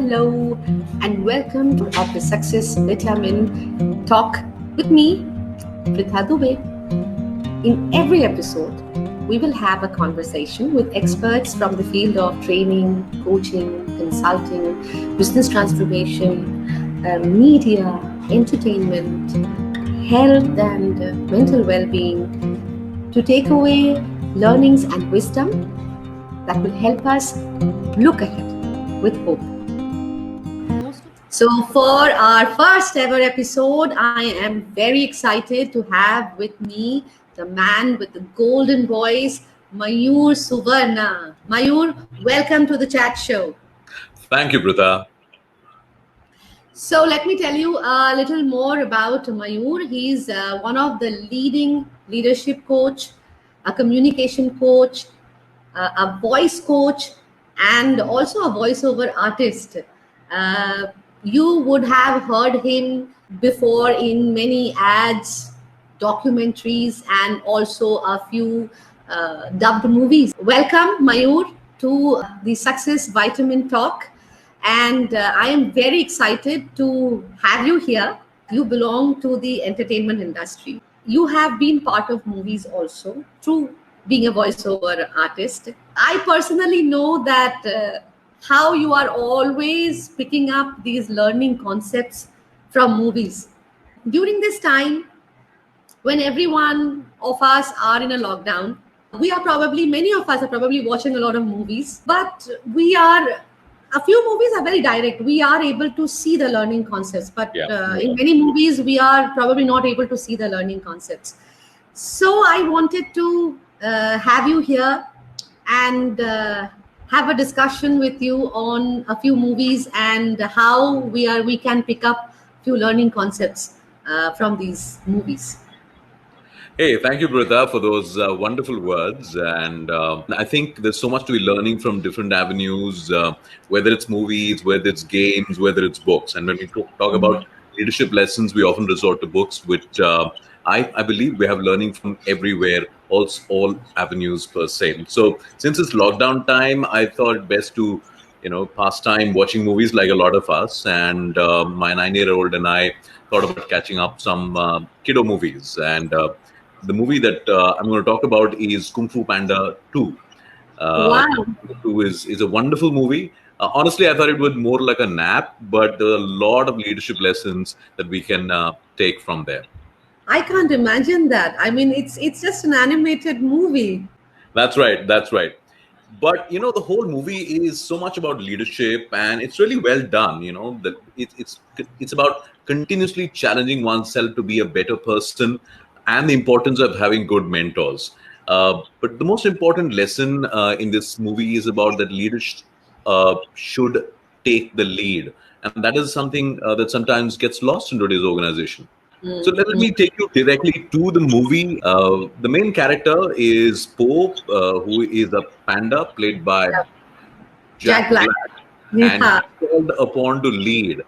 hello, and welcome to of the Success Vitamin Talk with me, Pritha Dubey. In every episode, we will have a conversation with experts from the field of training, coaching, consulting, business transformation, media, entertainment, health, and mental well being to take away learnings and wisdom that will help us look ahead with hope. So, for our first ever episode, I am very excited to have with me the man with the golden voice, Mayur Suvarna. Mayur, welcome to the chat show. Thank you, Pritha. So, let me tell you a little more about Mayur. He's one of the leading leadership coach, a communication coach, a voice coach, and also a voiceover artist. Uh, you would have heard him before in many ads, documentaries, and also a few dubbed movies. Welcome, Mayur, to the Success Vitamin Talk. And I am very excited to have you here. You belong to the entertainment industry. You have been part of movies also through being a voiceover artist. I personally know that how you are always picking up these learning concepts from movies. During this time, when everyone of us are in a lockdown, many of us are probably watching a lot of movies, but a few movies are very direct. We are able to see the learning concepts, but Yeah. in many movies, we are probably not able to see the learning concepts. So I wanted to have you here and have a discussion with you on a few movies and how we can pick up few learning concepts from these movies. Hey, thank you, Pritha, for those wonderful words. And I think there's so much to be learning from different avenues, whether it's movies, whether it's games, whether it's books. And when we talk about leadership lessons, we often resort to books, which I believe we have learning from everywhere, all avenues per se. So since it's lockdown time, I thought it best to pass time watching movies like a lot of us. And my 9-year-old and I thought about catching up some kiddo movies. And the movie that I'm going to talk about is Kung Fu Panda 2. Wow. 2 is a wonderful movie. Honestly, I thought it was more like a nap, but there are a lot of leadership lessons that we can take from there. I can't imagine that. I mean, it's just an animated movie. That's right. That's right. But the whole movie is so much about leadership, and it's really well done. That it's about continuously challenging oneself to be a better person, and the importance of having good mentors. But the most important lesson in this movie is about that leaders should take the lead, and that is something that sometimes gets lost in today's organization. So let me take you directly to the movie. The main character is Poe, who is a panda played by Yeah. Jack Jack Black. Black, and Yeah. he's called upon to lead.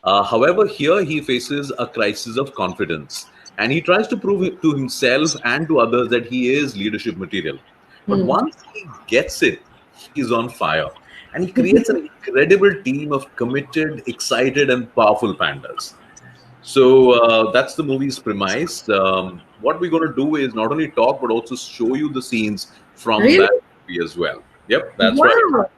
However, here he faces a crisis of confidence, and he tries to prove it to himself and to others that he is leadership material. But once he gets it, he's on fire, and he creates an incredible team of committed, excited, and powerful pandas. So that's the movie's premise. What we're going to do is not only talk, but also show you the scenes from Really? that movie as well. Yep, that's right. Wow.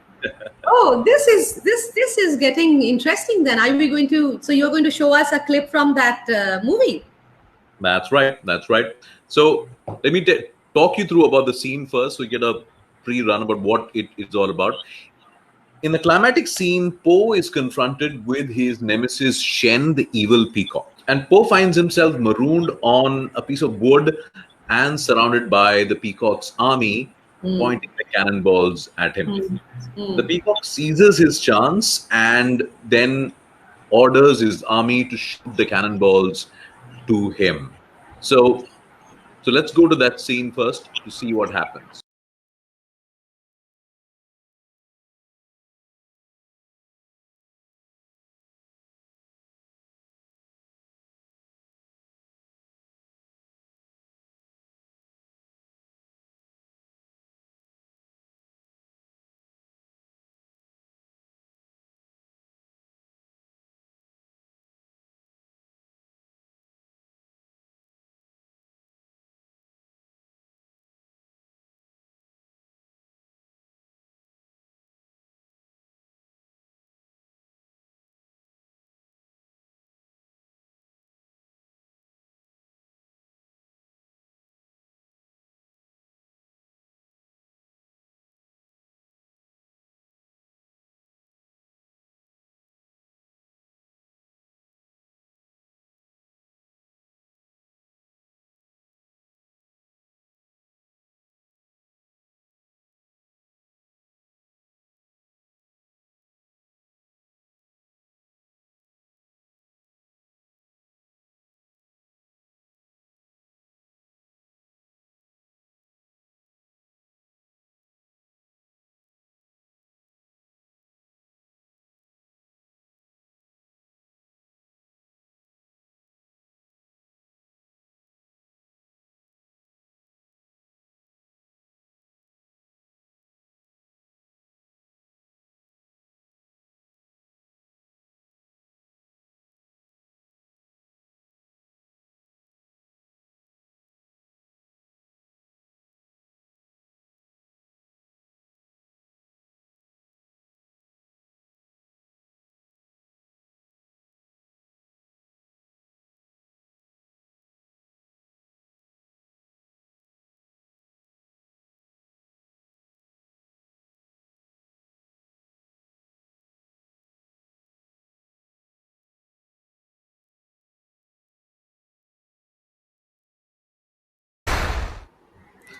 Oh, this is getting interesting. Then are we going to? So you're going to show us a clip from that movie? That's right. That's right. So let me talk you through about the scene first, so you get a pre-run about what it is all about. In the climatic scene, Poe is confronted with his nemesis Shen, the evil peacock. And Poe finds himself marooned on a piece of wood and surrounded by the peacock's army, pointing the cannonballs at him. The peacock seizes his chance and then orders his army to shoot the cannonballs to him. So, so let's go to that scene first to see what happens.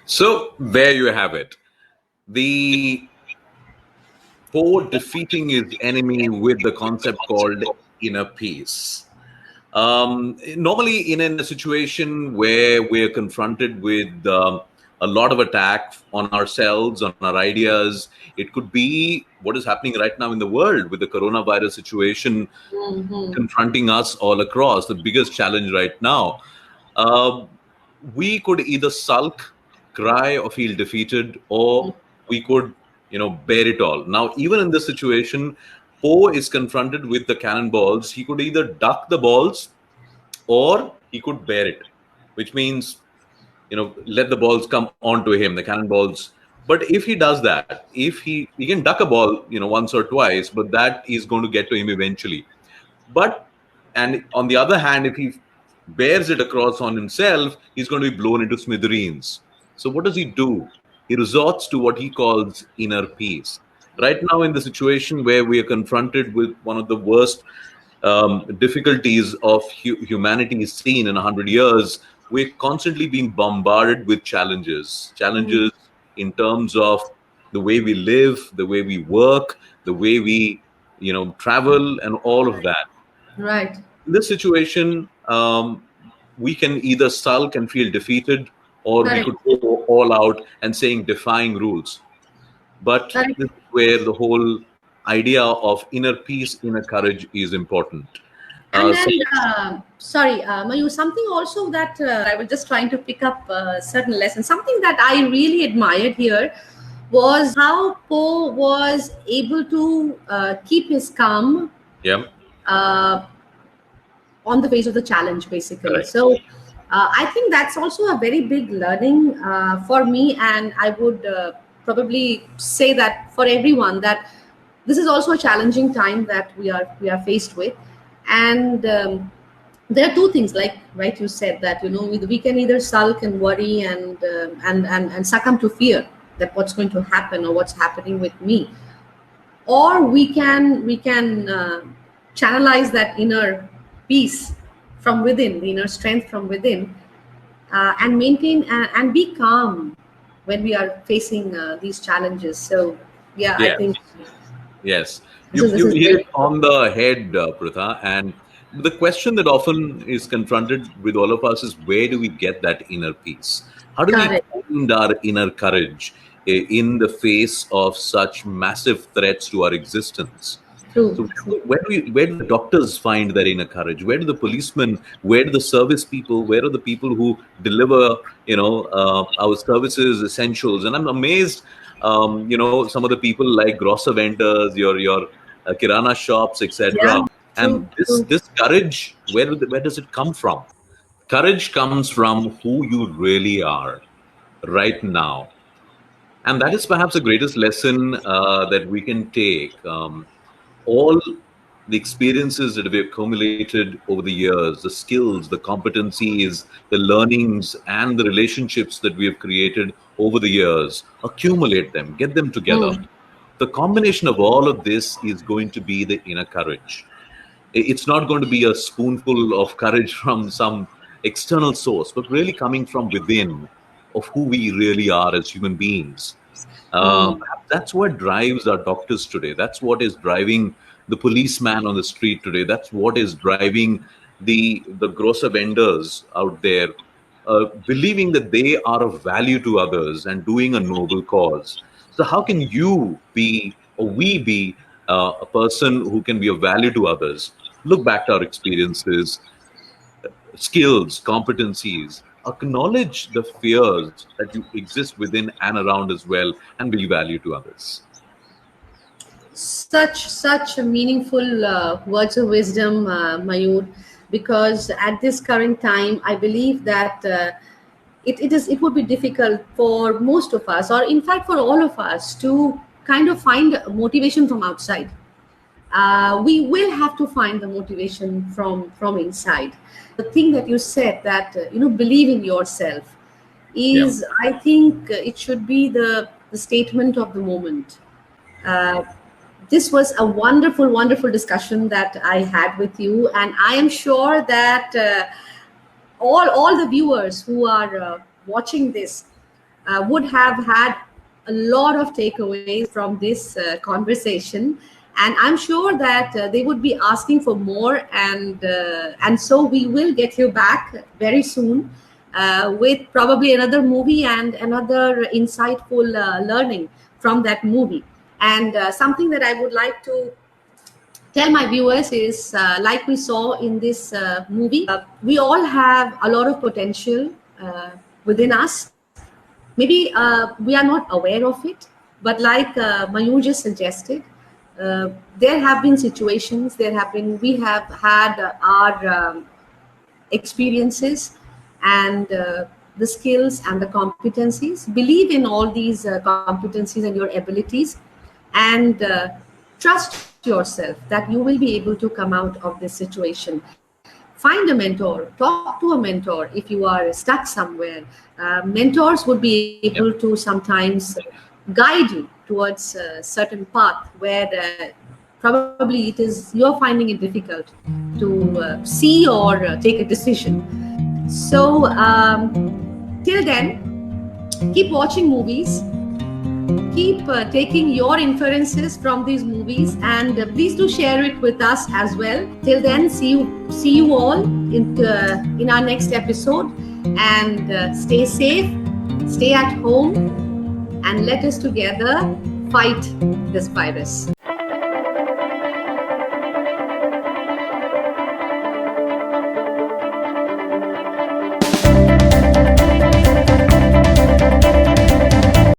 So there you have it. The Poe defeating his enemy with the concept called inner peace. Normally, in a situation where we're confronted with a lot of attack on ourselves, on our ideas, it could be what is happening right now in the world with the coronavirus situation Mhm. confronting us all across, the biggest challenge right now. Uh, we could either sulk, cry, or feel defeated, or we could, bear it all. Now, even in this situation, Poe is confronted with the cannonballs. He could either duck the balls or he could bear it, which means let the balls come onto him, the cannonballs. But if he does that, if he can duck a ball once or twice, but that is going to get to him eventually. But and on the other hand, if he bears it across on himself, he's going to be blown into smithereens. So what does he do? He resorts to what he calls inner peace. Right now, in the situation where we are confronted with one of the worst difficulties of humanity is seen in 100 years, we're constantly being bombarded with challenges in terms of the way we live, the way we work, the way we travel, and all of that. Right. In this situation, we can either sulk and feel defeated, or we Correct. could go all out and saying defying rules. But Correct. this is where the whole idea of inner peace, inner courage is important. And So then, sorry, Mayu, something also that I was just trying to pick up certain lessons. Something that I really admired here was how Poe was able to keep his calm yeah, uh, on the face of the challenge, basically. correct. So I think that's also a very big learning for me, and I would probably say that for everyone, that this is also a challenging time that we are faced with. And there are two things, like right, you said that we can either sulk and worry and succumb to fear that what's going to happen or what's happening with me, or we can channelize that inner peace from within, the inner strength from within, and maintain and be calm when we are facing these challenges. So yeah, I Yes, think yes. this You is this you is hit very it on the head, Pritha. And the question that often is confronted with all of us is, where do we get that inner peace? How do we correct. find our inner courage in the face of such massive threats to our existence? True, So true. where do the doctors find their inner courage? Where do the policemen? Where do the service people? Where are the people who deliver our services, essentials? And I'm amazed, some of the people like grocer vendors, your kirana shops, Yeah, etc. true, And this true. this courage, where does it come from? Courage comes from who you really are right now. And that is perhaps the greatest lesson that we can take. All the experiences that we've accumulated over the years, the skills, the competencies, the learnings, and the relationships that we have created over the years, accumulate them, get them together. Mm, The combination of all of this is going to be the inner courage. It's not going to be a spoonful of courage from some external source, but really coming from within of who we really are as human beings. mm, That's what drives our doctors today. That's what is driving the policeman on the street today. That's what is driving the grocer vendors out there, believing that they are of value to others and doing a noble cause. So how can you be, or we be, a person who can be of value to others? Look back to our experiences, skills, competencies, acknowledge the fears that you exist within and around as well, and be value to others. such a meaningful words of wisdom, Mayur, because at this current time, I believe that it would be difficult for most of us, or in fact for all of us, to kind of find motivation from outside. We will have to find the motivation from inside. The thing that you said, that believe in yourself, Yeah. is, I think, it should be the statement of the moment. uh, this was a wonderful, wonderful discussion that I had with you, and I am sure that all the viewers who are watching this would have had a lot of takeaways from this conversation, and I'm sure that they would be asking for more, and so we will get you back very soon with probably another movie and another insightful learning from that movie. And something that I would like to tell my viewers is like we saw in this movie, we all have a lot of potential within us. Maybe we are not aware of it, but like Mayur just suggested, there have been situations, we have had our experiences and the skills and the competencies. Believe in all these competencies and your abilities, and trust yourself that you will be able to come out of this situation. Find a mentor, talk to a mentor if you are stuck somewhere. Mentors would be able to sometimes guide you towards a certain path where probably you're finding it difficult to see or take a decision. So till then, keep watching movies, keep taking your inferences from these movies, and please do share it with us as well. Till then, see you all in our next episode, and stay safe, stay at home, and let us together fight this virus.